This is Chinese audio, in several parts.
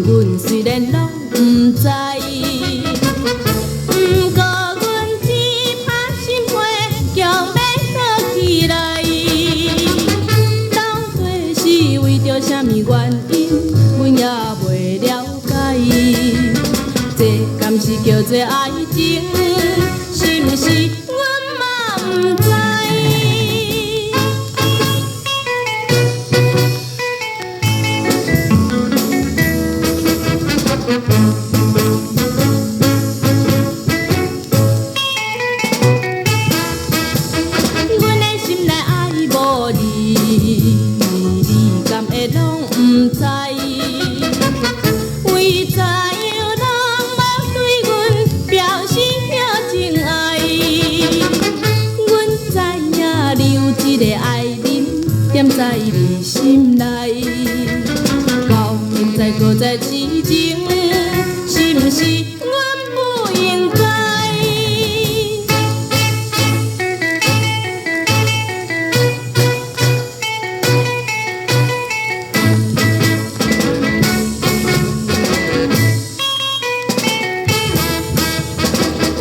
阮虽然拢不知，不过阮只怕心花强要倒起来。到底是为着啥物原因，阮也袂了解。这敢是叫做爱情，是毋是？阮嘛不知。阮的心内爱无你，你敢会拢不知？为怎样拢无对阮表示了情爱？阮知影你有一个爱人，踮在你心内，到现在搁在痴情，是毋是阮不应该？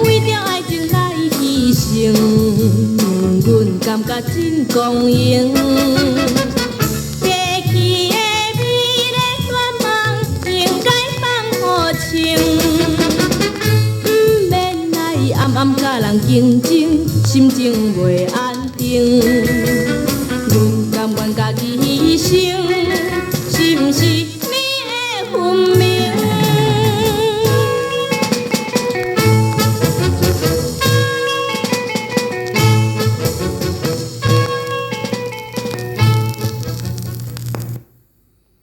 为着爱情来牺牲，阮感觉真光荣。过去的美丽愿望应该放予情，不免来暗暗甲人竞争，心情袂安定。阮甘愿家己牺牲，是毋是你的分